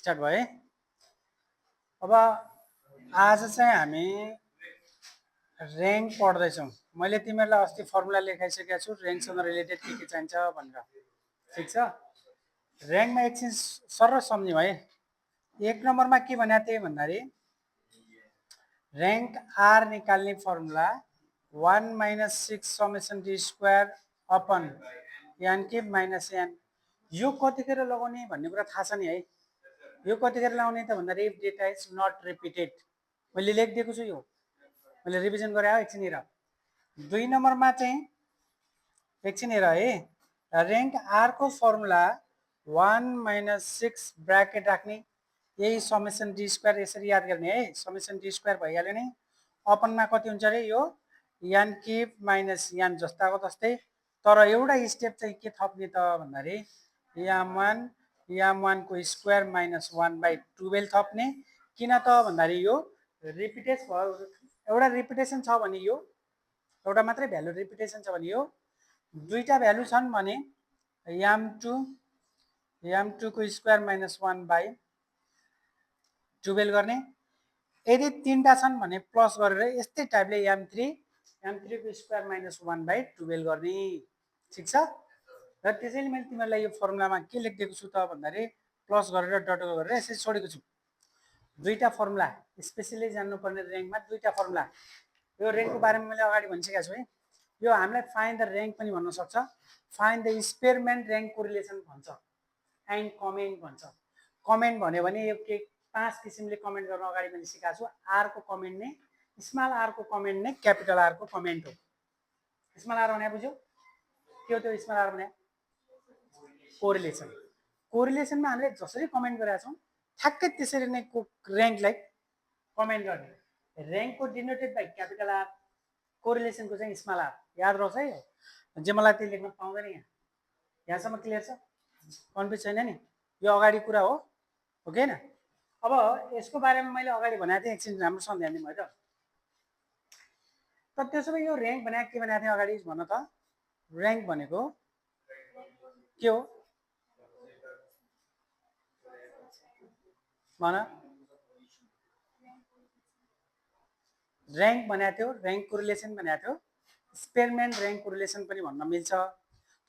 Start भयो है। अब आज चाहिँ हामी र्याङ्क पढ्दैछौँ। मैले तिमीहरूलाई अस्ति फर्मुला लेखाइसकेको छु र्याङ्कसँग रिलेटेड के चाहिन्छ भनेर। ठिक छ, र्याङ्कमा एकछिन सरर सम्झ्यौँ है। एक नम्बरमा के भनेको थिएँ भन्दाखेरि र्याङ्क आर निकाल्ने formula 1 - 6 summation D square upon N cube minus N. यो कतिखेर लगाउने भन्ने कुरा थाहा छ नि है। यो कतिखेर लगाउने त भन्दाखेरि if data is not repeated. मैले लेखिदिएको छु, यो मैले रिभिजन गरे हो। एकछिन हेर, 2 नम्बरमा चाहिँ एकछिन हेर है। र्याङ्क आरको फर्मुला 1 - 6 ब्राकेट राख्ने, यही समेसन डी स्क्वायर यसरी याद गर्ने है। समेसन डी स्क्वायर भइहाल्यो नि। अपनमा कति हुन्छ अरे यो एन क्युब माइनस एन जस्ताको तस्तै, तर एउटा स्टेप चाहिँ के थप्ने त भन्दाखेरि एम1 को स्क्वायर माइनस 1/12 थप्ने। किन त भन्दाखेरि यो रिपिटेस भयो, एउटा रिपिटेसन छ भने यो एउटा मात्रै भ्यालु रिपिटेसन छ भने यो दुईटा भ्यालु छन् भने एम2 को स्क्वायर माइनस 1/12 गर्ने। यदि तीनटा छन् भने प्लस गरेर यस्तै टाइपले एम3 को स्क्वायर माइनस 1/12 गर्ने। ठिक छ, र त्यसैले मैले तिमीहरूलाई यो फर्मुलामा के लेखिदिएको छु त भन्दाखेरि प्लस गरेर डट गरेर यसरी छोडेको छु। दुईटा फर्मुला स्पेसली जान्नुपर्ने र्याङ्कमा दुईटा फर्मुला। यो र्याङ्कको बारेमा मैले अगाडि भनिसकेको छु है। यो हामीलाई फाइन्ड द र्याङ्क पनि भन्न सक्छ, फाइन्ड द स्पेयरम्यान र्याङ्क कोरिलेसन भन्छ, एन्ड कमेन्ट भन्छ। कमेन्ट भन्यो भने यो के 5 किसिमले कमेन्ट गर्न अगाडि मैले सिकाएको छु। आरको कमेन्ट नै स्मल आरको कमेन्ट नै क्यापिटल आरको कमेन्ट हो। स्मल आर भने बुझ्यो के हो त्यो स्मल आर भने? कोरिलेसन। कोरिलेसनमा हामीले जसरी कमेन्ट गरेका छौँ ठ्याक्कै त्यसरी नै र्याङ्कलाई कमेन्ट गर्ने। र्याङ्कको डिनोटेड बाई क्यापिटल आर, कोरिलेसनको चाहिँ स्मल आर। याद रहोस् है, जे मलाई त्यो लेख्न पाउँदैन यहाँ। यहाँसम्म क्लियर छ? कन्फ्युज छैन नि? यो अगाडि कुरा हो कि होइन? अब यसको बारेमा मैले अगाडि भनेको थिएँ, एकछिन राम्रोसँग ध्यान दिनु भयो त। त्यसो भए यो र्याङ्क भनेको के भनेको थिएँ अगाडि भन त? र्याङ्क भनेको के हो भन? र्याङ्क भनेको थियो, र्याङ्क कोरिलेसन भनेको थियो, स्पेयरम्यान र्याङ्क कोरिलेसन पनि भन्न मिल्छ।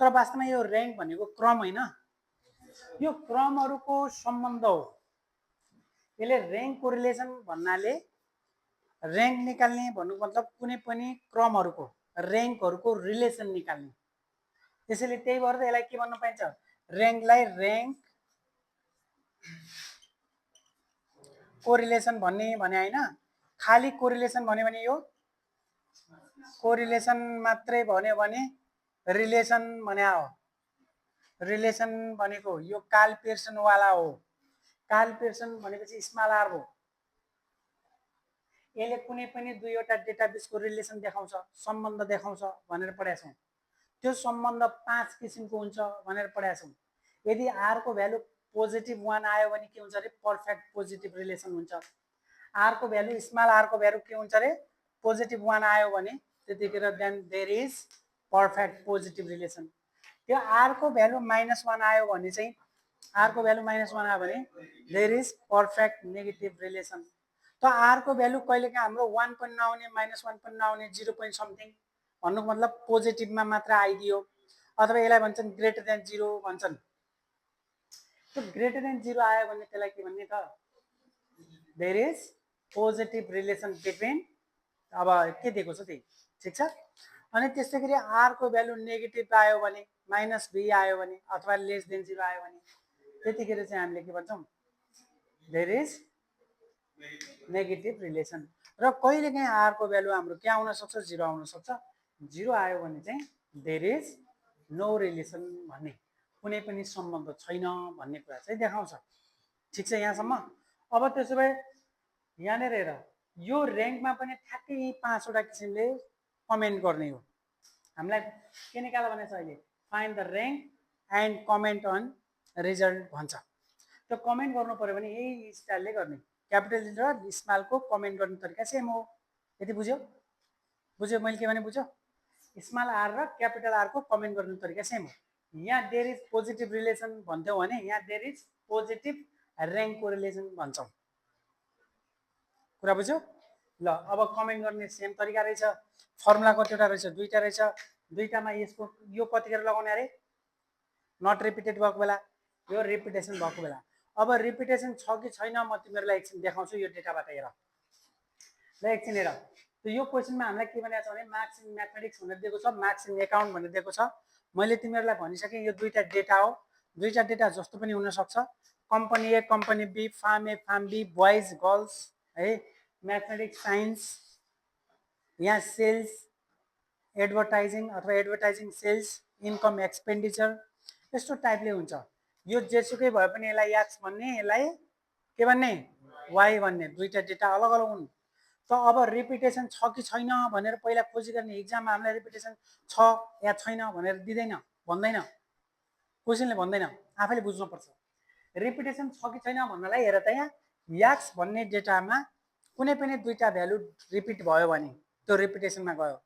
तर वास्तवमा यो र्याङ्क भनेको क्रम होइन, यो क्रमहरूको सम्बन्ध हो। यसले र्याङ्क कोरिलेसन भन्नाले र्याङ्क निकाल्ने भन्नु मतलब कुनै पनि क्रमहरूको र्याङ्कहरूको रिलेसन निकाल्ने। त्यसैले त्यही भएर यसलाई के भन्न पाइन्छ? र्याङ्कलाई र्याङ्क कोरिलेसन भन्ने भने होइन, खाली कोरिलेसन भन्यो भने यो कोरिलेसन मात्रै भन्यो भने रिलेसन भने हो। रिलेसन भनेको यो कार्ल पियर्सन वाला हो। कार्ल पियर्सन भनेपछि स्मल आर हो। यसले कुनै पनि दुईवटा डेटाबेसको रिलेसन देखाउँछ, सम्बन्ध देखाउँछ भनेर पढाएको छौँ। त्यो सम्बन्ध 5 किसिमको हुन्छ भनेर पढाएको छौँ। यदि आरको भ्यालु पोजिटिभ 1 आयो भने के हुन्छ अरे? पर्फेक्ट पोजिटिभ रिलेसन हुन्छ। आरको भ्यालु स्मल आरको भ्यालु के हुन्छ अरे? पोजिटिभ 1 आयो भने त्यतिखेर then there is perfect positive relation. त्यो आरको भ्यालु -1 आयो भने चाहिँ आरको भ्यालु -1 आयो भने there is perfect negative relation. त आरको भ्यालु कहिलेकाहीँ हाम्रो 1 पनि नआउने, -1 पनि नआउने, 0 point समथिङ भन्नुको मतलब पोजिटिभमा मात्र आइदियो, अथवा यसलाई भन्छन् ग्रेटर देन 0 भन्छन्। त्यो ग्रेटर देन 0 आयो भने त्यसलाई के भन्ने त? There is positive relation between, अब के दिएको छ त्यही। ठिक छ, अनि त्यस्तै गरी आरको भ्यालु नेगेटिभ आयो भने, -b आयो भने अथवा लेस देन 0 आयो भने त्यतिखेर चाहिँ हामीले के भन्छौँ? There is negative relation. र कहिलेकाहीँ आरको भ्यालु हाम्रो के आउन सक्छ? 0 आउन सक्छ। 0 आयो भने चाहिँ देयर इज नो रिलेसन भन्ने, कुनै पनि सम्बन्ध छैन भन्ने कुरा चाहिँ देखाउँछ। ठिक छ यहाँसम्म? अब त्यसो भए यहाँनिर हेर, यो र्याङ्कमा पनि ठ्याक्कै यी 5वटा किसिमले कमेन्ट गर्ने हो। हामीलाई के निकाल भनेको छ अहिले? Find the rank and comment on result भन्छ। त्यो कमेन्ट गर्नु पर्यो भने यही स्टाइलले गर्ने। क्यापिटल र स्मलको कमेन्ट गर्ने तरिका सेम हो। यति बुझ्यो? बुझ्यो मैले के भने? बुझ्यो? स्मल आर र क्यापिटल आरको कमेन्ट गर्ने तरिका सेम हो। यहाँ देयर इज पोजिटिभ रिलेसन भन्थ्यौ भने यहाँ there is positive rank correlation भन्छौँ। कुरा बुझ्यो? ल अब कमेन्ट गर्ने सेम तरिका रहेछ। फर्मुला कतिवटा रहेछ? दुईवटा रहेछ। दुईवटामा यसको यो कतिखेर लगाउने अरे? नट रिपिटेड भएको बेला, यो रिपिटेसन भएको बेला। अब रिपिटेसन छ कि छैन म तिमीहरूलाई एकछिन देखाउँछु यो डेटाबाट। हेर ल एकछिन हेर, त यो क्वेसनमा हामीलाई के भनेको छ भने मार्क्स इन म्याथमेटिक्स भनेर दिएको छ, मार्क्स इन एकाउन्ट भनेर दिएको छ। मैले तिमीहरूलाई भनिसकेँ यो दुईवटा डेटा हो, दुईवटा डेटा जस्तो पनि हुनसक्छ। Company A company B, firm A firm B, boys girls है, म्याथमेटिक्स साइन्स, यहाँ सेल्स एडभर्टाइजिङ अथवा एडभर्टाइजिङ सेल्स इन्कम एक्सपेन्डिचर यस्तो टाइपले हुन्छ। यो जेसुकै भए पनि यसलाई एक्स भन्ने, यसलाई के भन्ने? वाइ भन्ने। दुईवटा डेटा अलग अलग हुन्। त अब रिपिटेसन छ कि छैन भनेर पहिला खोजी गर्ने। इक्जाममा हामीलाई रिपिटेसन छ या छैन भनेर दिँदैन, भन्दैन, क्वेसनले भन्दैन, आफैले बुझ्नुपर्छ। रिपिटेसन छ कि छैन भन्नलाई हेर त यहाँ याक्स भन्ने डेटामा कुनै पनि दुईवटा भ्यालु रिपिट भयो भने त्यो रिपिटेसनमा गयो।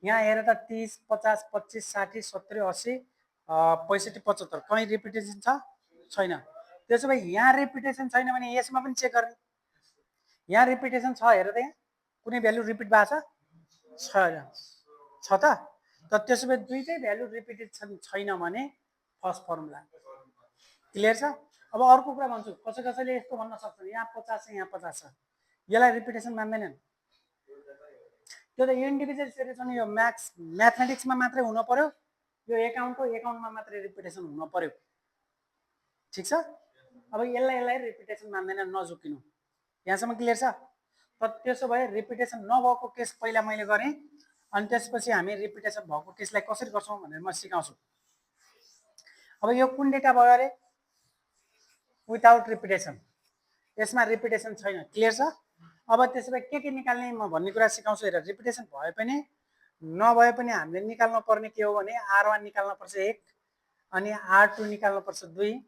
यहाँ हेर त 30, 50, 25, 60, 70, 80, 65, 75 कहीँ रिपिटेसन छ? छैन। त्यसो भए यहाँ रिपिटेसन छैन भने यसमा पनि चेक गर्ने। यहाँ रिपिटेसन छ, हेर त यहाँ कुनै भ्यालु रिपिट भएको छ? छ त? त्यसो भए दुईटै भ्यालु रिपिटेड छैन भने फर्स्ट फर्मुला क्लियर छ। अब अर्को कुरा भन्छु, कसैले यस्तो भन्न सक्छन् यहाँ 50 छ यहाँ 50 छ, यसलाई रिपिटेसन मान्दैनन्। त्यो त इन्डिभिजुअल सिरिज हो। यो म्याथमेटिक्समा मात्रै हुन पर्यो, यो एकाउन्टमा मात्रै रिपिटेसन हुन पर्यो। ठिक छ। अब यसलाई रिपिटेसन मान्दैन, नझुकिनु। यहाँसम्म क्लियर छ? त्यसो भए रिपिटेसन नभएको केस पहिला मैले गरेँ, अनि त्यसपछि हामी रिपिटेसन भएको केसलाई कसरी गर्छौँ भनेर म सिकाउँछु। अब यो कुन डेटा भयो अरे? विदाउट रिपिटेसन, यसमा रिपिटेसन छैन। क्लियर छ? अब त्यसो भए के निकाल्ने म भन्ने कुरा सिकाउँछु। हेर, रिपिटेसन भए पनि नभए पनि हामीले निकाल्नु पर्ने के हो भने R1 निकाल्नु पर्छ 1, अनि R2 निकाल्नु पर्छ 2,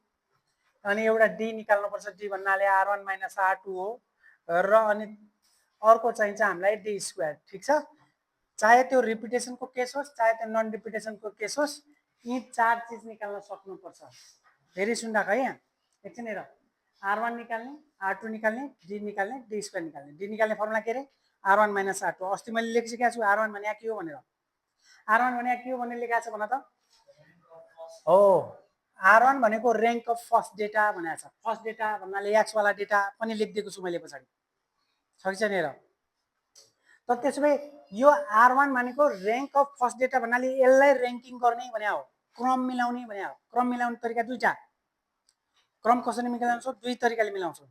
अनि एउटा D निकाल्नु पर्छ। D भन्नाले R1 - R2 हो, र अनि अर्को चाहिन्छ हामीलाई D स्क्वायर। ठिक छ। चाहे त्यो रिपिटेसनको केस होस् चाहे त्यो नन रिपिटेसनको केस होस्, यी चार चिज निकाल्न सक्नुपर्छ। फेरि सुन्दा है, यहाँ एकछिन हेर, R1 निकाल्ने, R2 निकाल्ने, D निकाल्ने, D स्क्वायर निकाल्ने। D निकाल्ने फर्मुला के अरे? R1 - R2। अस्ति मैले लेखिसकेको छु R1 भने के हो भनेर। R1 भने के हो भनेर लेखाएको छ भन त? हो, R1 भनेको र्याङ्क अफ फर्स्ट डेटा भनेको छ। फर्स्ट डेटा भन्नाले एक्स वाला डेटा पनि लेखिदिएको छु मैले पछाडि, छ कि छैन हेर। त त्यसो भए यो R1 भनेको र्याङ्क अफ फर्स्ट डेटा भन्नाले यसलाई र्याङ्किङ गर्ने भने हो, क्रम मिलाउने भने हो। क्रम मिलाउने तरिका दुईटा। क्रम कसरी मिलाउँछौँ? दुई तरिकाले मिलाउँछौँ,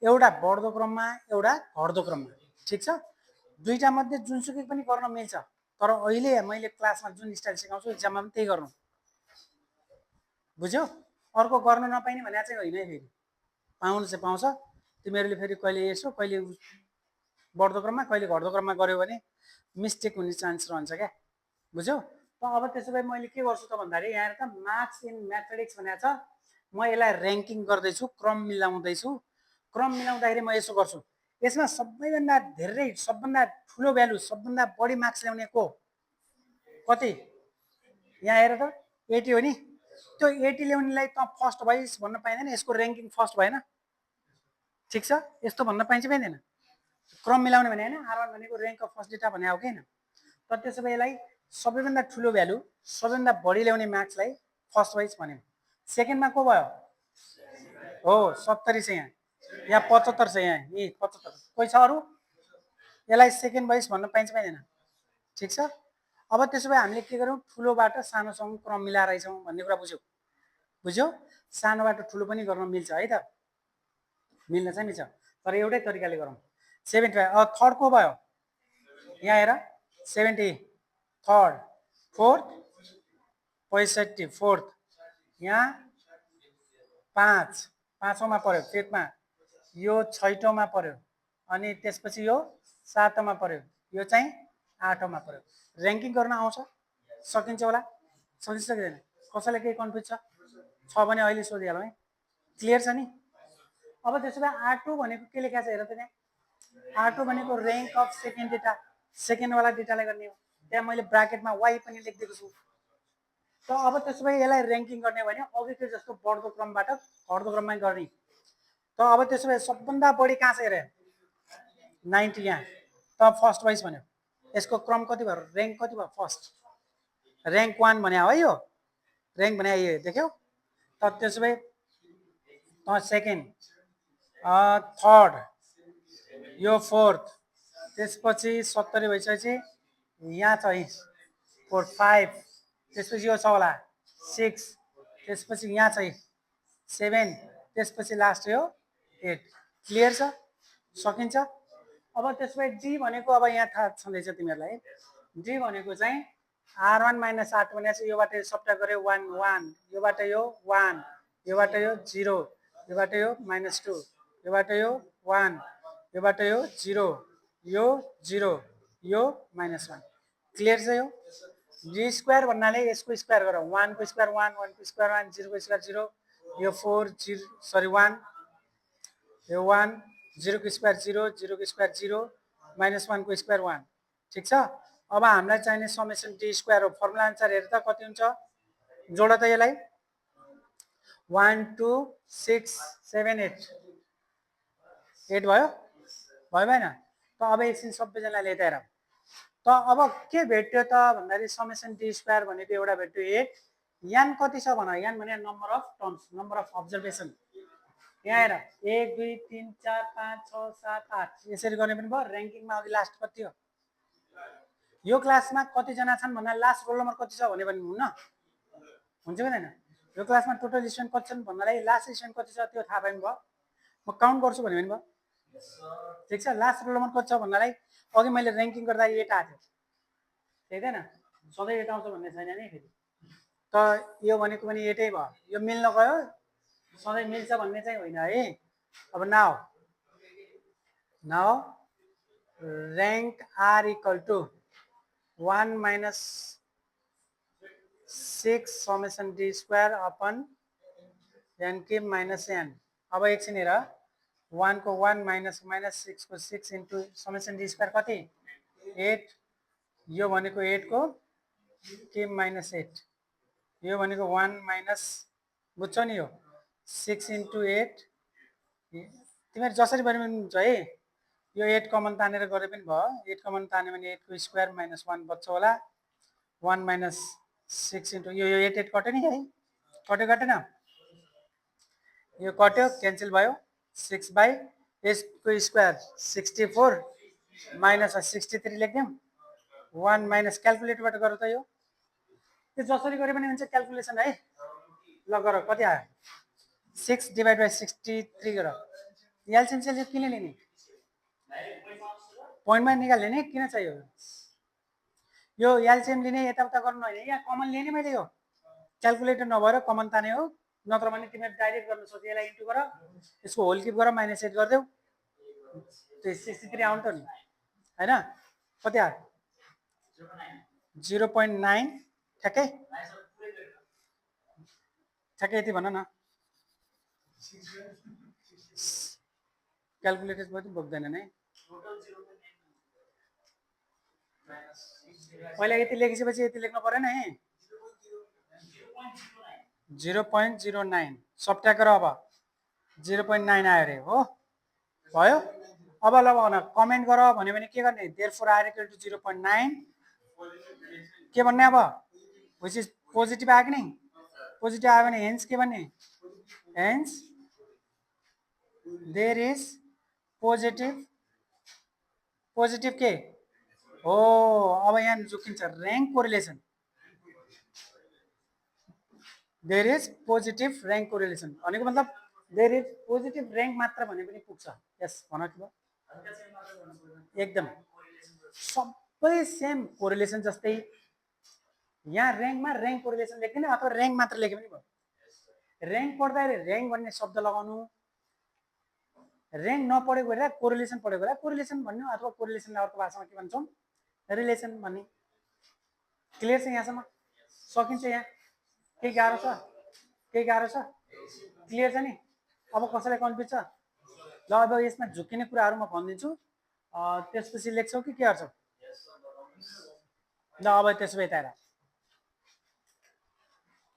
एउटा बढ्दो क्रममा, एउटा घट्दो क्रममा। ठिक छ। दुईटा मध्ये जुनसुकै पनि गर्न मिल्छ, तर अहिले मैले क्लासमा जुन स्टाइल सिकाउँछु एक्जाममा पनि त्यही गर्नु। बुझ्यौ? अर्को गर्न नपाइने भने चाहिँ होइन है, फेरि पाउनु चाहिँ पाउँछ। तिमीहरूले फेरि कहिले यसो कहिले बढ्दो क्रममा कहिले घट्दो क्रममा गऱ्यो भने मिस्टेक हुने चान्स रहन्छ क्या। बुझ्यौ? त अब त्यसो भए मैले के गर्छु त भन्दाखेरि यहाँ त मार्क्स इन म्याथमेटिक्स भनेको छ, म यसलाई र्याङ्किङ गर्दैछु, क्रम मिलाउँदैछु। क्रम मिलाउँदाखेरि म यसो गर्छु, यसमा सबैभन्दा धेरै सबभन्दा ठुलो भ्यालु सबभन्दा बढी मार्क्स ल्याउने को? कति? यहाँ हेर त 80 हो नि। त्यो 80 ल्याउनेलाई त फर्स्ट भइस भन्न पाइँदैन, यसको र्याङ्किङ फर्स्ट भएन। ठिक छ। यस्तो भन्न पाइन्छ पाइँदैन? क्रम मिलाउने भने होइन, R1 भनेको र्याङ्क अफ फर्स्ट डेटा भने हो कि होइन? तर त्यसो भए यसलाई सबैभन्दा ठुलो भ्यालु सबैभन्दा बढी ल्याउने मार्क्सलाई फर्स्ट वाइज भन्यो। सेकेन्डमा को भयो? हो, 70 छ यहाँ, यहाँ 75 छ, यहाँ यी 75। कोही छ अरू? यसलाई सेकेन्ड वाइज भन्न पाइन्छ पाइँदैन? ठिक छ। अब त्यसो भए हामीले के गरौँ? ठुलोबाट सानोसँग क्रम मिलाइरहेछौँ भन्ने कुरा बुझ्यौ? सानोबाट ठुलो पनि गर्न मिल्छ है त, मिल्न चाहिँ मिल्छ, तर एउटै तरिकाले गरौँ। 75 थर्ड को भयो? यहाँ हेर, 70 थर्ड, फोर्थ 65 फोर्थ, यहाँ 5 पाँचौँमा पर्यो फिफ्थमा, यो छैटौँमा पर्यो, अनि त्यसपछि यो सातौँमा पर्यो, यो चाहिँ आठौँमा पर्यो। र्याङ्किङ गर्न आउँछ? सकिन्छ होला? सकिन्छ सकिँदैन? कसैलाई केही कन्फ्युज छ भने अहिले सोधिहालौँ है। क्लियर छ नि? अब त्यसो भए R2 भनेको के लेखाएको छ हेर त त्यहाँ। R2 भनेको र्याङ्क अफ सेकेन्ड डेटा, सेकेन्डवाला डेटालाई गर्ने हो। त्यहाँ मैले ब्राकेटमा वाइ पनि लेखिदिएको छु। त अब त्यसो भए यसलाई र्याङ्किङ गर्ने भने अघिको जस्तो बढ्दो क्रमबाट घट्दो क्रममा गर्ने। त अब त्यसो भए सबभन्दा बढी कहाँ छ हेरे 90 यहाँ त फर्स्ट वाइज भन्यो यसको क्रम कति भयो र्याङ्क कति भयो फर्स्ट र्याङ्क 1 भने हो यो र्याङ्क भने यो देख्यौ त त्यसो भए त सेकेन्ड थर्ड यो फोर्थ त्यसपछि 70 भइसकेपछि यहाँ छ 4 5 त्यसपछि यो छ होला 6 त्यसपछि यहाँ छ 7 त्यसपछि लास्ट यो 8 क्लियर छ सकिन्छ अब त्यसपछि डी भनेको अब यहाँ थाहा छँदैछ तिमीहरूलाई डी भनेको चाहिँ R1 - R2 भनेपछि योबाट सबट्र्याक्ट गर्यो 1 1 योबाट यो 1 योबाट यो 0 योबाट यो -2 योबाट यो 1 योबाट यो 0 यो 0 यो -1 क्लियर छ यो डी स्क्वायर भन्नाले यसको स्क्वायर गर 1 को स्क्वायर 1 1 को स्क्वायर 1 0 को स्क्वायर 0 यो 4 0 सरी 1 यो 1 0 को स्क्वायर 0 0 को स्क्वायर 0 -1 को स्क्वायर 1 ठीक छ अब हामीलाई चाहिने समेसन डी स्क्वायर हो फर्मुला अनुसार हेर त कति हुन्छ जोड त यसलाई 1 2 6 7 8 8 भयो भयो भएन त अब एकछिन सबैजनाले यता हेर त अब के भेट्यो त भन्दाखेरि समेसन डी स्क्वायर भनेको एउटा भेट्यो 8 यान कति छ भन यान भने number of terms number of observation यहाँ हेर 1 2 3 4 5 6 7 8 यसरी गर्ने पनि भयो र्याङ्किङमा अघि लास्ट कति हो यो क्लासमा कतिजना छन् भन्दा लास्ट रोल नम्बर कति छ भने पनि हुन्न हुन्छ कि हैन यो क्लासमा टोटल स्टुडेन्ट कति छन् भन्नाले लास्ट स्टुडेन्ट कति छ त्यो थाहा पाइनु भयो म काउन्ट गर्छु भने पनि भयो ठीक छ लास्ट रोल नम्बर कति छ भन्नालाई अघि मैले र्याङ्किङ गर्दा 8 आएको थियो ठीक हैन सधैँ 8 आउँछ भन्ने छैन नि फेरि त यो भनेको पनि 8 भयो यो मिल्न गयो सधैँ मिल्छ भन्ने चाहिँ होइन है अब now rank R equal to 1 minus 6 summation d square upon n cube minus n अब एकछिन हेर 1 को 1 minus 6 को 6 into summation d square कति 8 यो भनेको 8 को cube minus 8 यो भनेको 1 minus बुझ्छौ नि यो 6 into 8 तिमीहरु जसरी पनि हुन्छ है यो 8 कमन तानेर गरे पनि भयो 8 कमन ताने भने 8 को स्क्वायर माइनस 1 बच्छ होला 1 माइनस 6 इन्टु यो 8 8 कट्यो नि है कट्यो कटेन यो कट्यो क्यान्सल भयो 6 बाई यसको स्क्वायर 64 माइनस 63 लेख्दियौ 1 माइनस क्याल्कुलेटरबाट गर त यो जसरी गरे पनि हुन्छ क्याल्कुलेसन है ल गर कति आयो 6 डिभाइड बाई 63 गर एलसिएम सेल किन लिने पोइन्टमा निकाल्ने नि किन चाहियो यो एलसिएम लिने यताउता गर्नु होइन यहाँ कमन लिने मैले यो क्याल्कुलेटर नभएर कमन ताने हो नत्र भने तिमीले डाइरेक्ट गर्न सक्छौ यसलाई इन्टु गर यसको होल क्युब गर माइनस 8 गर्देऊ त्यो 63 आउनु त नि हैन कति आयो 0.9 ठ्याक्कै ठ्याक्कै यति भन न क्याल्कुलेटर पनि बोक्दैन नै पहिला यति लेखिसकेपछि यति लेख्नु परेन है 0.09 सबट्र्याक्ट गर अब 0.9 आयो रे हो भयो अब ल भन कमेन्ट गर भन्यो भने के गर्ने देयरफोर r equal to 0.9 के भन्ने अब व्हिच इज पोजिटिभ आयो कि नि पोजिटिभ आयो भने हेन्स के भन्ने हेन्स देयर इज पोजिटिभ के हो अब यहाँ जोकिन्छ rank correlation there is positive rank correlation भनेको मतलब देयर इज पोजिटिभ र्याङ्क मात्र भने पनि पुग्छ यस भन कि एकदम सबै सेम कोरिलेसन जस्तै यहाँ र्याङ्कमा र्याङ्क कोरिलेसन लेख्दैन अथवा र्याङ्क मात्र लेखे पनि भयो र्याङ्क पढ्दाखेरि र्याङ्क भन्ने शब्द लगाउनु र्याङ्क नपढेको बेला कोरिलेसन पढेको बेला कोरिलेसन भन्नु अथवा कोरिलेसनलाई अर्को भाषामा के भन्छौँ रिलेसन भन्ने क्लियर छ यहाँसम्म सकिन्छ यहाँ केही गाह्रो छ क्लियर छ नि अब कसैलाई कन्फ्युज छ ल अब यसमा झुक्किने कुराहरू म भनिदिन्छु त्यसपछि लेख्छौ कि के गर्छौ ल अब त्यसो भए यता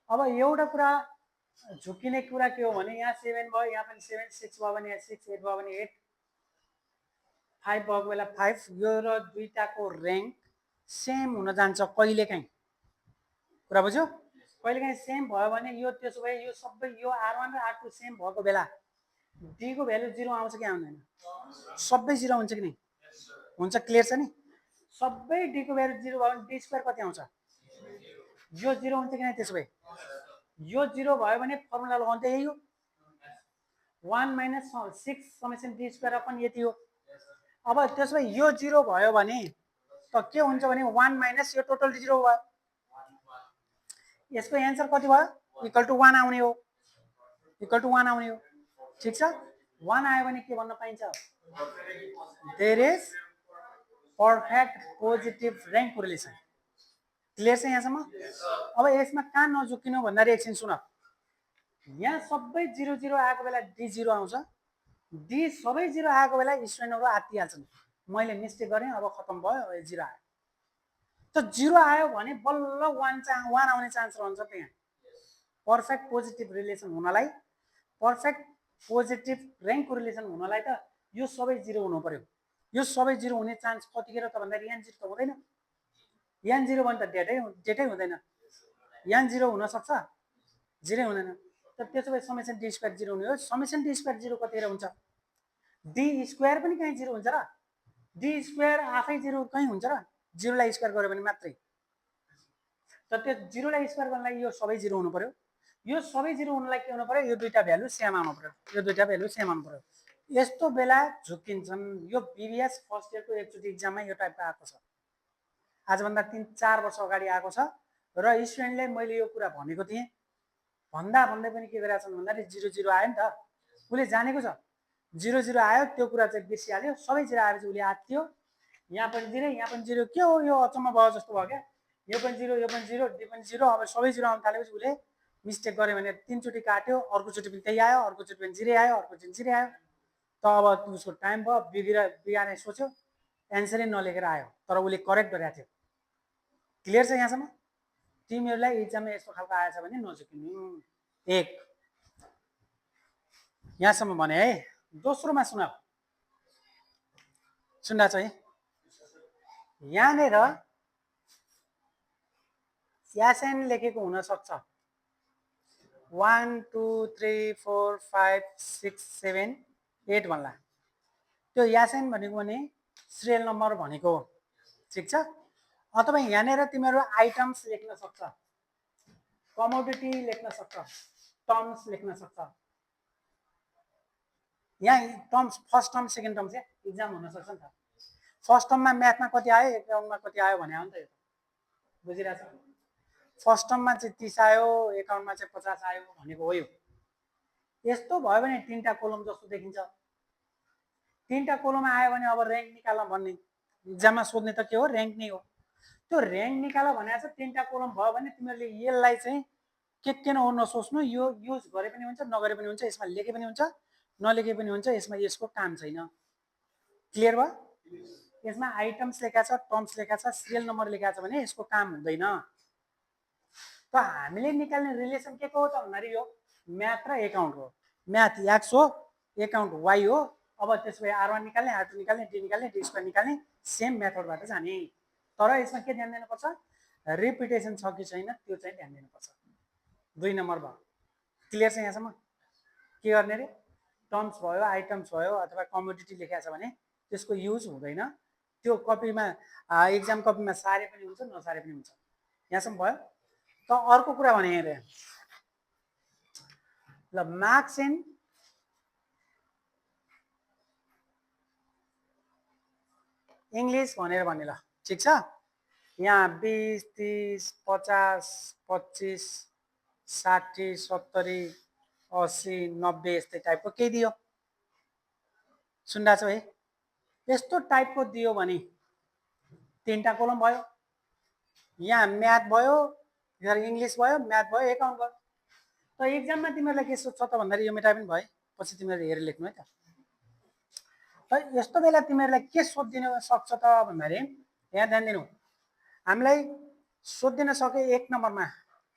अब एउटा कुरा झुकिने कुरा के हो भने यहाँ 7 भयो, यहाँ पनि 7, 6 भयो भने यहाँ 6, 8 भयो भने 8, 5 भएको बेला 5, यो र दुईटाको र्याङ्क सेम हुन जान्छ कहिलेकाहीँ। कुरा बुझ्यो? कहिलेकाहीँ सेम भयो भने यो त्यसो भए यो सबै यो R1 र R2 सेम भएको बेला D को भ्यालु 0 आउँछ कि आउँदैन? सबै 0 हुन्छ कि नै? हुन्छ, क्लियर छ नि? सबै D को भ्यालु 0 भयो भने D स्क्वायर कति आउँछ? यो 0 हुन्छ कि नै त्यसो भए? यो 0 भयो भने फर्मुला लगाउनु त यही हो, 1 minus 6 summation D square upon यति हो। अब त्यसो भए यो 0 भयो भने त के हुन्छ भने 1 माइनस यो टोटल 0 भयो, यसको एन्सर कति भयो? इक्वल टु 1 आउने हो, इक्वल टु 1 आउने हो। ठिक छ? 1 आयो भने के भन्न पाइन्छ? There is perfect positive rank correlation. Clear छ यहाँसम्म? अब यसमा कहाँ नझुकिनु भन्दाखेरि एकछिन सुन, यहाँ सबै 0 0 आएको बेला D 0 आउँछ, D सबै 0 आएको बेला स्टुडेन्टहरु आत्तिहाल्छन्, मैले मिस्टेक गरेँ, अब खत्तम भयो, 0 आयो। त 0 आयो भने बल्ल 1 आउने चान्स रहन्छ त्यहाँ। पर्फेक्ट पोजिटिभ रिलेसन हुनलाई, पर्फेक्ट पोजिटिभ र्याङ्क कोरिलेसन हुनलाई त यो सबै 0 हुनु पर्यो। यो सबै 0 हुने चान्स कतिखेर त भन्दाखेरि यहाँ 0 त हुँदैन, यहाँ 0 भने त डेटै हुँदैन, यहाँ 0 हुन सक्छ, 0 हुँदैन। त त्यसो भए समेसन D स्क्वायर 0 हुने हो। समेसन D स्क्वायर 0 कतिखेर हुन्छ? D स्क्वायर पनि कहीँ 0 हुन्छ र? D स्क्वायर आफै 0 कहीँ हुन्छ र? 0 लाई स्क्वायर गर्यो भने मात्रै। त त्यो 0 लाई स्क्वायर गर्नलाई यो सबै 0 हुनु पर्यो। यो सबै 0 हुनलाई के हुनु पर्यो? यो दुईटा भ्यालु सेम आउनु पर्यो, यो दुईटा भ्यालु सेम आउनु पर्यो। यस्तो बेला झुकिन्छन्। यो BBS फर्स्ट इयरको एकचोटि एक्जाममा यो टाइपको आएको छ, आजभन्दा 3-4 वर्ष अगाडि आएको छ र स्टुडेन्टले मैले यो कुरा भनेको थिएँ, भन्दै पनि के गरिरहेछन् भन्दाखेरि 0 0 आयो नि त, उसले जानेको छ 0 0 आयो, त्यो कुरा चाहिँ बिर्सिहाल्यो, सबै 0 आएपछि उसले आत्तियो, यहाँ पनि 0, यहाँ पनि 0, के हो यो अचम्म भयो जस्तो भयो क्या, यो पनि 0, यो पनि 0, D पनि 0, अब सबै 0 आउन थालेपछि उसले मिस्टेक गर्यो भने 3 चोटि काट्यो, अर्कोचोटि पनि त्यही आयो, अर्कोचोटि पनि 0 आयो, अर्कोचोटि 0 आयो। त अब उसको टाइम भयो, बिगारे सोच्यो, एन्सरै नलेखेर आयो, तर उसले करेक्ट गरेको थियो। क्लियर छ यहाँसम्म? तिमीहरूलाई एक्जाममा यस्तो खालको आएछ भने नझुकिनु। एक यहाँसम्म भने है। दोस्रोमा सुनाऊ, सुन्दा छ है? यहाँनिर यासेन लेखेको हुन सक्छ 1 2 3 4 5 6 7 8 भन्ला, त्यो यासेन भनेको भने सिरियल नम्बर भनेको हो। ठिक छ? अथवा यहाँनिर तिमीहरू आइटम्स लेख्न सक्छ, कमोडिटी लेख्न सक्छ, टर्म्स लेख्न सक्छ। यहाँ terms first term second term चाहिँ एक्जाम हुन सक्छ नि त। फर्स्ट टर्ममा म्याथमा कति आयो, एकाउन्टमा कति आयो भने हो नि त, यो बुझिरहेछ? फर्स्ट टर्ममा चाहिँ 30 आयो, एकाउन्टमा चाहिँ 50 आयो भनेको हो यो। यस्तो भयो भने 3टा कोलम जस्तो देखिन्छ। 3टा कोलम आयो भने अब र्याङ्क निकाल भन्ने एक्जाममा सोध्ने त के हो? र्याङ्क नै हो। त्यो र्याङ्क निकाल भनेको छ 3टा कोलम भयो भने तिमीहरूले यसलाई चाहिँ के नसोच्नु, यो युज गरे पनि हुन्छ, नगरे पनि हुन्छ, यसमा लेखे पनि हुन्छ, नलेखे पनि हुन्छ, यसमा यसको काम छैन। क्लियर भयो? यसमा आइटम्स लेखा छ, टर्म्स लेखा छ, सिरियल नम्बर लेखा छ भने यसको काम हुँदैन। त हामीले निकाल्ने रिलेसन के को हो त भन्दाखेरि यो म्याथ र एकाउन्ट हो। म्याथ एक्स हो, एकाउन्ट वाइ हो। अब त्यसो भए R1 निकाल्ने, R2 निकाल्ने, D निकाल्ने, D स्क्वायर निकाल्ने, सेम मेथडबाट जाने। तर यसमा के ध्यान दिनुपर्छ? रिपिटेसन छ कि छैन त्यो चाहिँ ध्यान दिनुपर्छ। 2 नम्बर भयो। क्लियर छ यहाँसम्म? के गर्ने रे? टर्म्स भयो, आइटम्स भयो, अथवा कमोडिटी लेखेको छ भने त्यसको युज हुँदैन। त्यो कपीमा एक्जाम कपीमा सारे पनि हुन्छ, नसारे पनि हुन्छ। यहाँसम्म भयो? त अर्को कुरा भने हेरे ल, मार्क्स इन इङ्ग्लिस भनेर भने ल, ठिक छ? यहाँ 20 30 50 25 60 70 80 90 यस्तै टाइपको केही दियो। सुन्दा छौ है? यस्तो टाइपको दियो भने 3टा कोलम भयो, यहाँ म्याथ भयो, यहाँ इङ्ग्लिस भयो, म्याथ भयो, एकाउन्ट भयो। त एक्जाममा तिमीहरूलाई के सोध्छ त भन्दाखेरि यो मेटा पनि भयो, पछि तिमीहरूले हेरेर लेख्नु है त। त यस्तो बेला तिमीहरूलाई के सोधिदिन सक्छ त भन्दाखेरि यहाँ ध्यान दिनु, हामीलाई सोधिदिन सक्यो 1 नम्बरमा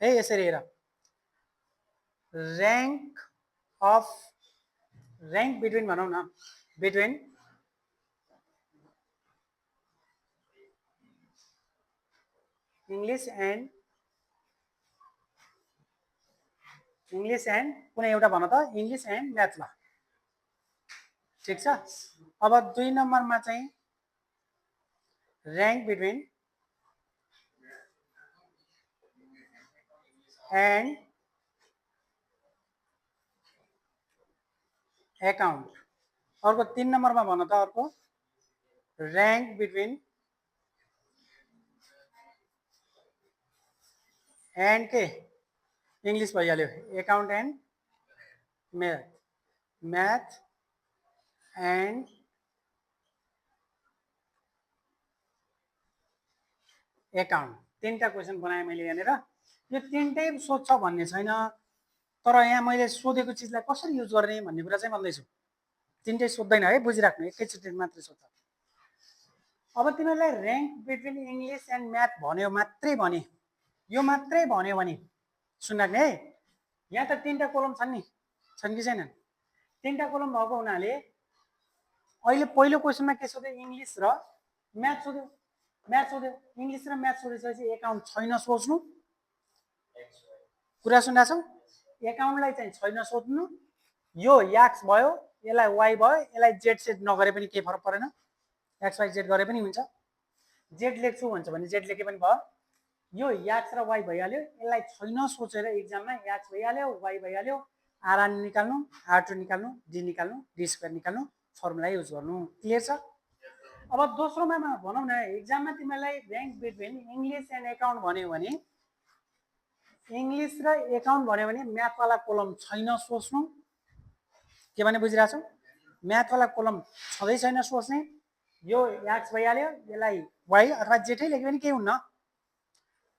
है, यसरी हेर, ऱ्याङ्क बिट्विन भनौँ न, बिट्विन इङ्ग्लिस एन्ड कुनै एउटा भन त, इङ्ग्लिस एन्ड म्याथ ल, ठिक छ। अब 2 नम्बरमा चाहिँ ऱ्याङ्क बिट्विन एन्ड एकाउन्ट। अर्को 3 नम्बरमा भन त, अर्को ऱ्याङ्क बिट्विन एन्ड के इङ्ग्लिस भइहाल्यो, account and math and account. 3टा क्वेसन बनाएँ मैले यहाँनिर। यो 3टै सोध्छ भन्ने छैन, तर यहाँ मैले सोधेको चिजलाई कसरी युज गर्ने भन्ने कुरा चाहिँ भन्दैछु। 3टै सोध्दैन है, बुझिराख्नु, एकैचोटि मात्रै सोध्छ। अब तिमीहरूलाई rank between English and math भन्यो मात्रै भने, यो मात्रै भन्यो भने सुन्राख्ने है। यहाँ त 3टा कोलम छन् नि, छन् कि छैनन्? 3टा कोलम भएको हुनाले अहिले पहिलो क्वेसनमा के सोध्यो, इङ्ग्लिस र म्याथ सोध्यो। इङ्ग्लिस र म्याथ सोधिसकेपछि एकाउन्ट छैन सोच्नु, कुरा सुन्दा छौ? एकाउन्टलाई चाहिँ छैन सोध्नु। यो एक्स भयो, यसलाई वाइ भयो, यसलाई जेड सेट नगरे पनि केही फरक परेन, एक्स वाइ जेड गरे पनि हुन्छ। जेड लेख्छु भन्छ भने जेड लेखे पनि भयो। यो एक्स र वाइ भइहाल्यो, यसलाई छैन सोचेर इक्जाममा एक्स भइहाल्यो, वाइ भइहाल्यो, आर निकाल्नु, R2 निकाल्नु, डी निकाल्नु, डी स्क्वायर निकाल्नु, फर्मुला युज गर्नु। क्लियर छ? अब दोस्रोमा भनौँ न, इक्जाममा तिमीलाई rank between English and account भन्यो भने, इङ्ग्लिस र एकाउन्ट भन्यो भने म्याथवाला कोलम छैन सोच्नु। के भने बुझिरहेको छौ? म्याथवाला कोलम छँदै छैन सोच्ने। यो एक्स भइहाल्यो, यसलाई वाइ अथवा जेठै लेख्यो भने केही हुन्न।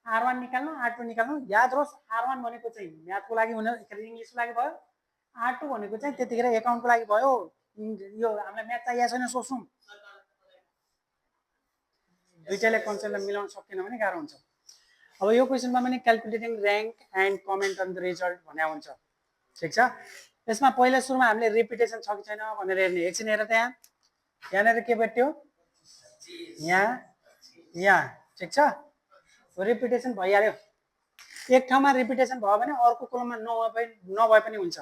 R1 निकाल्नु, R2 निकाल्नु। याद होस्, R1 भनेको चाहिँ म्याथको लागि हुने, इङ्ग्लिसको लागि भयो। R2 भनेको चाहिँ त्यतिखेर एकाउन्टको लागि भयो। यो हामीलाई म्याथ चाहिएको छैन सोच्नु। दुईटाले कन्सेप्टलाई मिलाउन सकेन भने गाह्रो हुन्छ। अब यो क्वेसनमा पनि calculating rank and comment on the result भन्ने हुन्छ, ठिक छ। यसमा पहिला सुरुमा हामीले रिपिटेसन छ कि छैन भनेर हेर्ने। एकछिन हेर, त्यहाँ यहाँनिर के भेट्यो, यहाँ, ठिक छ। रिपिटेसन भइहाल्यो। एक ठाउँमा रिपिटेसन भयो भने अर्को कोलममा नभए पनि हुन्छ।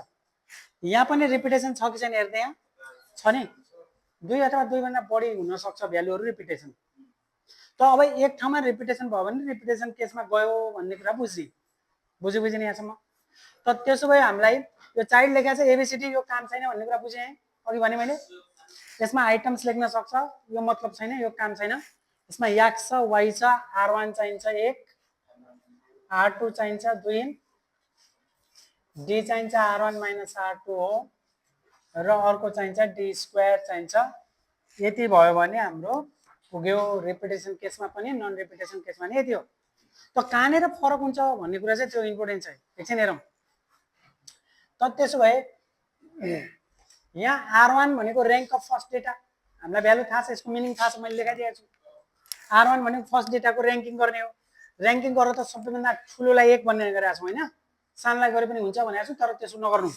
यहाँ पनि रिपिटेसन छ कि छैन हेर्दै, यहाँ छ नि, 2 अथवा 2 भन्दा बढी हुन सक्छ भ्यालुहरू रिपिटेसन। त अब एक ठाउँमा रिपिटेसन भयो भने रिपिटेसन केसमा गयो भन्ने कुरा बुझिन यहाँसम्म? त त्यसो भए हामीलाई यो चाइल्ड लेखेको छ एबिसिडी, यो काम छैन भन्ने कुरा बुझेँ अघि भने मैले। यसमा आइटम्स लेख्न सक्छ, यो मतलब छैन, यो काम छैन। यसमा एक्स छ, वाइ छ, R1 चाहिन्छ 1, R2 चाहिन्छ 2, डी चाहिन्छ R1 माइनस R2 हो, र अर्को चाहिन्छ डी स्क्वायर चाहिन्छ। यति भयो भने हाम्रो पुग्यो रिपिटेसन केसमा पनि, नन रिपिटेसन केसमा पनि यति हो। त कहाँनिर फरक हुन्छ भन्ने कुरा चाहिँ त्यो इम्पोर्टेन्ट छ। एकछिन हेरौँ त। त्यसो भए यहाँ R1 भनेको ऱ्याङ्क अफ फर्स्ट डेटा, हामीलाई भ्यालु थाहा छ, यसको मिनिङ थाहा छ, मैले लेखाइदिएको छु। R1 भनेको फर्स्ट डेटाको ऱ्याङ्किङ गर्ने हो। ऱ्याङ्किङ गरेर त सबैभन्दा ठुलोलाई 1 भन्ने गरेको छौँ होइन, सानोलाई गरे पनि हुन्छ भनेको छु, तर त्यसो नगर्नु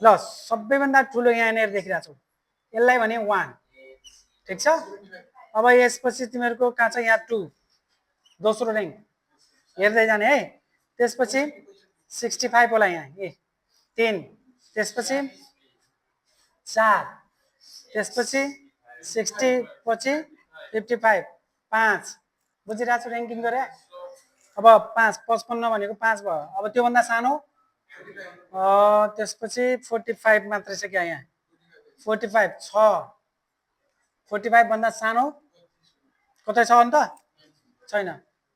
ल। सबैभन्दा ठुलो यहाँनिर देखिरहेको छौ, यसलाई भने 1, ठिक छ। अब यसपछि तिमीहरूको कहाँ छ, यहाँ 2, दोस्रो ऱ्याङ्क हेर्दै जाने है। त्यसपछि 65 होला यहाँ, 3, त्यसपछि 4, त्यसपछि 60 पछि 55, 5, बुझिरहेको छु ऱ्याङ्किङ गरे। अब 5, 55 भनेको 5 भयो। अब त्योभन्दा सानो, त्यसपछि 45 मात्रै छ क्या यहाँ, 45 छ। 45 भन्दा सानो कतै छ अन्त छैन।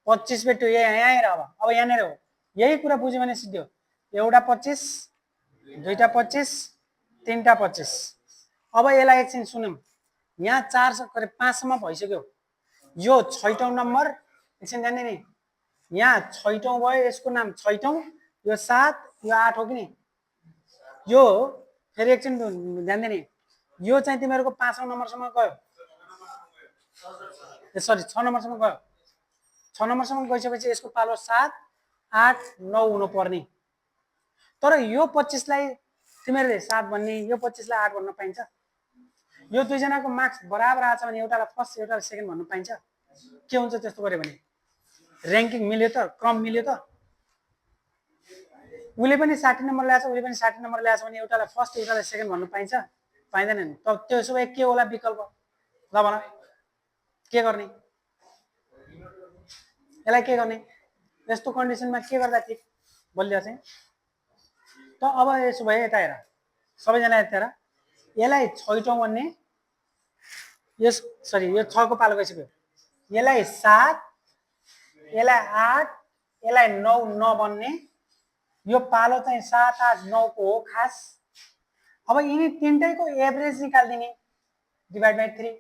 25 बेटु यहाँनिर। अब यहाँनिर हो, यही कुरा बुझ्यो भने सिद्धो। एउटा 25, दुईटा 25, तीनटा 25। अब यसलाई एकछिन सुनौँ, यहाँ 4 गरे 5 सम्म भइसक्यो। यो 6औं नम्बर, एकछिन ध्यान दिने, यहाँ 6औं भयो, यसको नाम 6औं, यो 7, यो 8 हो कि नि। यो फेरि एकछिन ध्यान दिने, यो चाहिँ तिमीहरूको 5औं नम्बरसम्म गयो, सरी 6 नम्बरसम्म गयो। 6 नम्बरसम्म गइसकेपछि यसको पालो 7, 8, 9 हुनु पर्ने। त तर यो 25 लाई तिमीहरूले 7 भन्ने, यो 25 लाई 8 भन्न पाइन्छ? यो दुईजनाको मार्क्स बराबर आछ भने एउटालाई फर्स्ट एउटालाई सेकेन्ड भन्न पाइन्छ? के हुन्छ त्यस्तो गरे भने? र्याङ्किङ मिल्यो त, क्रम मिल्यो त? उसले पनि 60 नम्बर ल्याएछ, उसले पनि 60 नम्बर ल्याएछ भने एउटालाई फर्स्ट एउटालाई सेकेन्ड भन्न पाइन्छ? पाइँदैन नि। त त्यसो भए के होला विकल्प? ल भन के गर्ने? यसलाई के गर्ने? यस्तो कन्डिसनमा के गर्दा ठिक बलिया चाहिँ? त अब यसो भए यता हेर, सबैजना यता हेर, यसलाई छैटौं भन्ने, यस सरी यो 6 को पालो गइसक्यो, यसलाई 7, यसलाई 8, यसलाई 9 नबन्ने, यो पालो चाहिँ 7, 8, 9 को हो खास। अब यिनी तीनटैको एभरेज निकाल्दिने डिभाइड बाइ 3।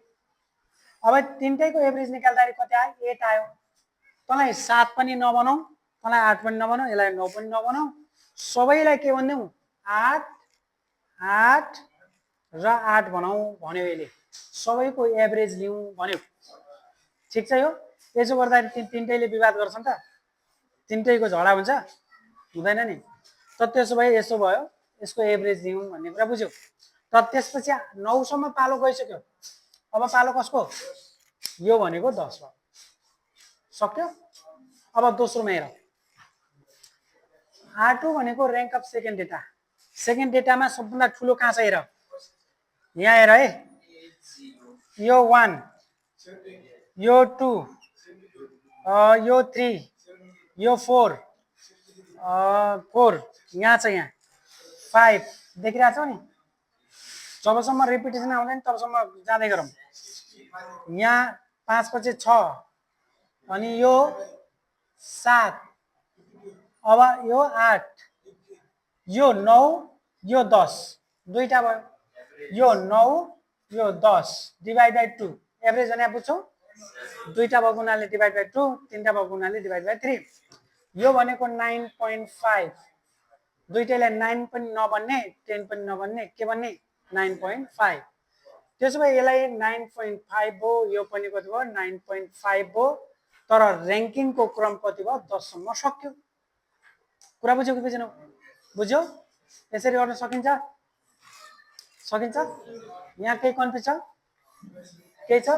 अब तीनटैको एभरेज निकाल्दाखेरि कति आयो? 8 आयो। तँलाई 7 पनि नबनाऊ, तँलाई 8 पनि नबनाऊ, यसलाई 9 पनि नबनाऊ, सबैलाई के भन्दियौ? 8, 8 र 8 बनाऊ भन्यो यसले। सबैको एभरेज लिऊ भन्यो। ठिक छ यो? यसो गर्दाखेरि तीनटैले विवाद गर्छन् त? तीनटैको झगडा हुन्छ? हुँदैन नि। त त्यसो भए यसो भयो, यसको एभरेज लिऊ भन्ने कुरा बुझ्यौ? त त्यसपछि 9 सम्म पालो गइसक्यो। अब पालो कसको? यो भनेको 10 हो। सक्यो? अब दोस्रोमा हेर, R2 भनेको rank of second data. Second डेटामा सबभन्दा ठुलो कहाँ छ हेर, यहाँ हेर है, यो 1, यो 2, यो 3, यो 4, 4 यहाँ छ, यहाँ 5 देखिरहेछौ नि? जबसम्म रिपिटेसन आउँदैन तबसम्म जाँदै गरौँ। यहाँ 5 पछि 6, अनि यो 7, अब यो 8, यो 9, यो 10, दुईटा भयो। यो 9, यो 10 डिभाइड बाइ 2, एभरेज भने बुझ्छौ? दुईटा भएको हुनाले डिभाइड बाइ 2, तीनटा भएको हुनाले डिभाइड बाइ 3। यो भनेको 9.5, दुईटैलाई 9 पनि नबन्ने, 10 पनि नबन्ने, के भन्ने? 9.5। त्यसो भए यसलाई 9.5 हो, यो पनि कति भयो? 9.5 हो। तर र्याङ्किङको क्रम कति भयो? 10 सम्म सक्यो। कुरा बुझ्यौ कि बुझेनौ? बुझ्यौ? यसरी गर्न सकिन्छ? सकिन्छ? यहाँ केही कन्फ्युज छ? केही छ?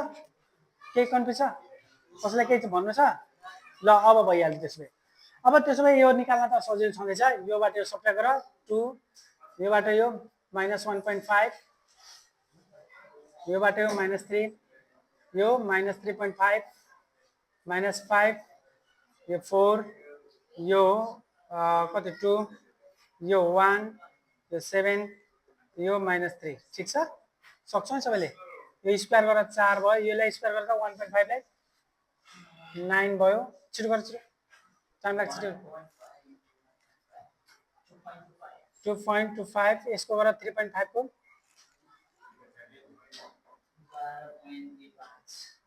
केही कन्फ्युज छ? कसैलाई केही भन्नु छ? ल अब भइहाल्यो त्यसो भए। अब त्यसो भए यो निकाल्न त सजिलो छँदैछ। योबाट यो सब्ट्र्याक्ट गर, 2, योबाट यो -1.5, योबाट यो -3, यो -3.5, -5, यो 4, यो कति 2, यो 1, यो 7, यो -3। ठिक छ? सक्छौ नि सबैले? यो स्क्वायर गरेर 4 भयो, यसलाई स्क्वायर गरेर 1.5 लाई 9 भयो। छिटो गर, छिटो, टाइम लाग्छ। छिटो 2.25, यसको गरेर 3.5 को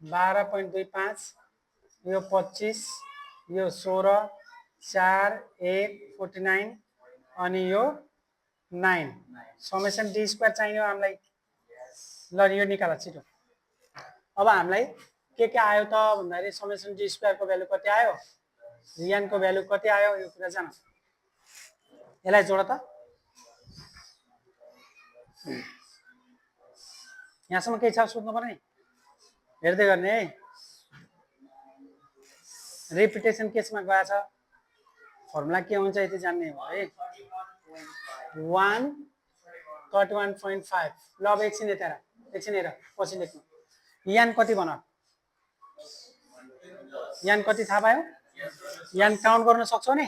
12.25, यो 25, यो 16, 4, 1, 49, अनि यो 9। समेसन डी स्क्वायर चाहियो हामीलाई। ल यो निकाल छिटो। अब हामीलाई के आयो त भन्दाखेरि समेसन डी स्क्वायर को भ्यालु कति आयो, रियान को भ्यालु कति आयो, यो कुरा जान। यसलाई जोड त। यहाँसम्म केही छ सोध्नु पर्ने? हेर्दै गर्ने है। रिपिटेसन केसमा गएछ, फर्मुला के हुन्छ यति जान्ने हो है। 1 31.5। ल अब एकछिन यता हेर, एकछिन हेर, पछि लेख्नु। यान कति भन? यान कति थाहा पायो? यान काउन्ट गर्न सक्छौ नि?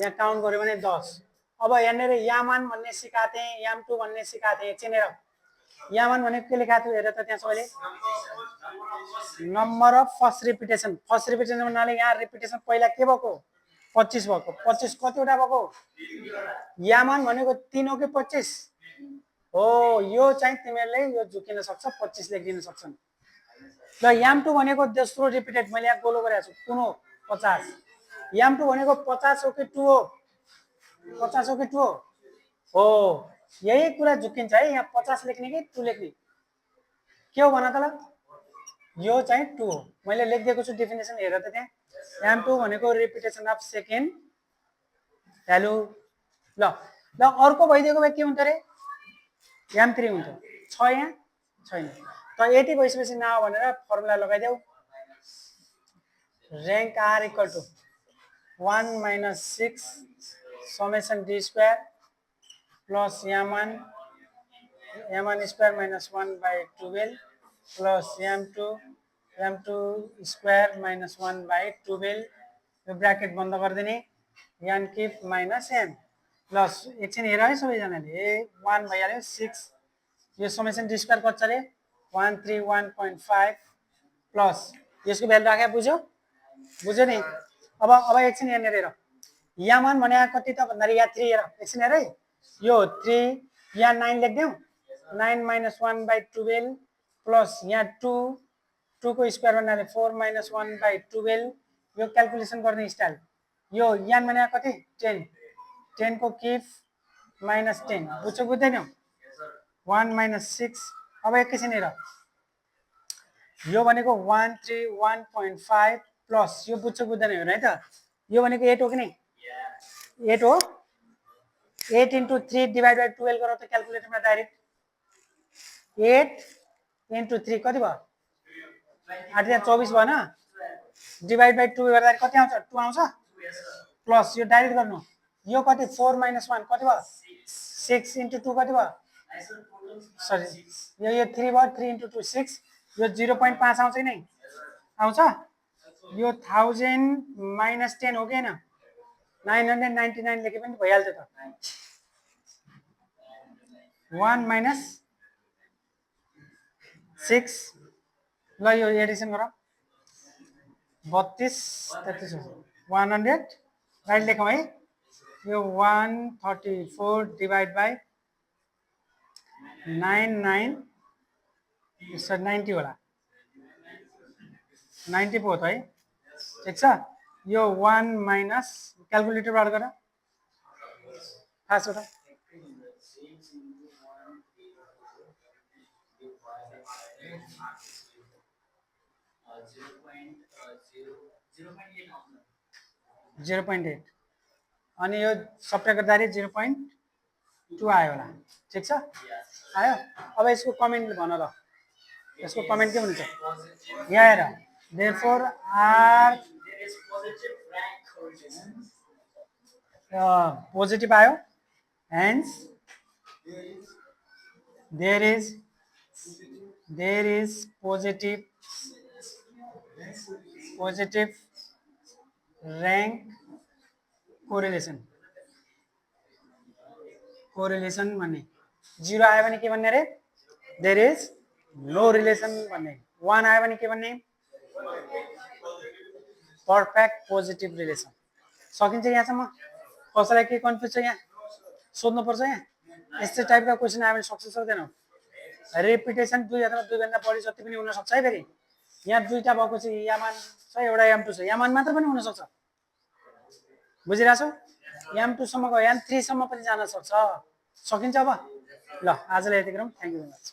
यहाँ काउन्ट गर्यो भने 10। अब यहाँनिर याम1 भन्ने सिकाएको थिएँ, याम2 भन्ने सिकाएको थिएँ। एकछिन हेर, याम1 भनेको के लेखाएको थियो हेर त त्यहाँ सबैले? Number of first repetition. First repetition भन्नाले यहाँ रिपिटेसन पहिला के भएको? 25 भएको। 25 कतिवटा भएको? याम1 भनेको 3 हो कि 25 हो? यो चाहिँ तिमीहरूले यो झुकिन सक्छ, 25 लेखिदिन सक्छन्। ल याम2 भनेको दोस्रो रिपिटेड, मैले यहाँ गोलो गरेको छु, कुन हो? 50। याम2 भनेको 50 हो कि 2 हो? 50 हो कि 2 हो? यही कुरा झुकिन्छ है। यहाँ 50 लेख्ने कि 2 लेख्ने? के हो भन त ल? यो चाहिँ 2 हो। मैले लेखिदिएको छु डेफिनेसन, हेर त त्यहाँ। याम2 भनेको रिपिटेसन अफ सेकेन्ड भ्यालु। ल ल अर्को भइदिएको भए के हुन्थ्यो रे m3 हुन्थ्यो छ यहाँ छैन त 80 भइसकेपछि न भनेर formula लगाइदेऊ rank r equal to 1 minus 6 summation d square plus m1 square minus 1 by 12 plus m2 square minus 1 by 12 यो ब्रैकेट बन्द गरिदिने n cube minus m plus एकछिन हेर है सबैजनाले 1 भइहाल्यो 6 यो समेसन डी स्क्वायर कति छ रे 131.5 प्लस यसको भ्यालु राखे बुझ्यो बुझ्यो नि अब एकछिन यहाँनिर हेर यहाँ 1 भने कति त भन्दाखेरि यहाँ 3 हेर एकछिन हेर है यो 3 यहाँ 9 लेख्दियौ 9 minus 1 by 12 प्लस यहाँ 2 को स्क्वायर भन्नाले 4 minus 1 by 12 यो क्याल्कुलेसन गर्ने स्टाइल यो यहाँ भने कति 10 को क्यूब minus 10 बुझ्छौ बुझ्दैनौ 1 minus 6 अब एकैछिन हेर यो भनेको 131.5 प्लस यो बुझ्छौ बुझ्दैन हेर है त यो भनेको 8 हो कि नि 8 हो 8 into 3 divided by 12 गरौ त क्याल्कुलेटरमा डाइरेक्ट 8 into 3 कति भयो 8 या 24 भएन डिवाइड बाइ 2 गर्दा कति आउँछ 2 आउँछ प्लस यो डाइरेक्ट गर्नु यो कति 4 minus 1 कति भयो 6 into 2 कति भयो सरी यो 3 भयो 3 into 2 6 यो 0.5 आउँछ कि नै आउँछ यो 1000 minus 10 हो कि हैन 999 लेखे पनि भइहाल्छ त 1 minus 6 ल यो एडिसन गरौ 32 33 100 राइट लेखौँ है यो 134 डिवाइड बाइ 99 90 होला 90 पो हो त है ठिक छ यो 1 माइनस क्याल्कुलेटरबाट गर फास्ट गर Zero point eight अनि यो सब्ट्र्याक्ट गर्दाखेरि 0.2 आयो होला ठिक छ आयो अब यसको कमेन्ट भन ल यसको कमेन्ट के हुन्छ यहाँ हेर therefore r पोजिटिभ आयो hence there is positive rank correlation भन्ने 0 आयो भने के भन्ने रे there is no relation भन्ने 1 आयो भने के भन्ने perfect positive relation सकिन्छ यहाँसम्म कसैलाई के कन्फ्युज छ यहाँ सोध्नु पर्छ यहाँ यस्तै टाइपका क्वेशन आयो भने सक्छ सक्दैनौ रिपिटेसन 2 अथवा 2 भन्दा बढी जति पनि हुन सक्छ है फेरि यहाँ दुईटा भएको छ यामान छ एउटा m2 छ यामान मात्र पनि हुन सक्छ बुझिराछौ m2 सम्मको m3 सम्म पनि जान सक्छ सकिन्छ अब ल आजलाई यति गरौँ थ्यांक यू भेरी मच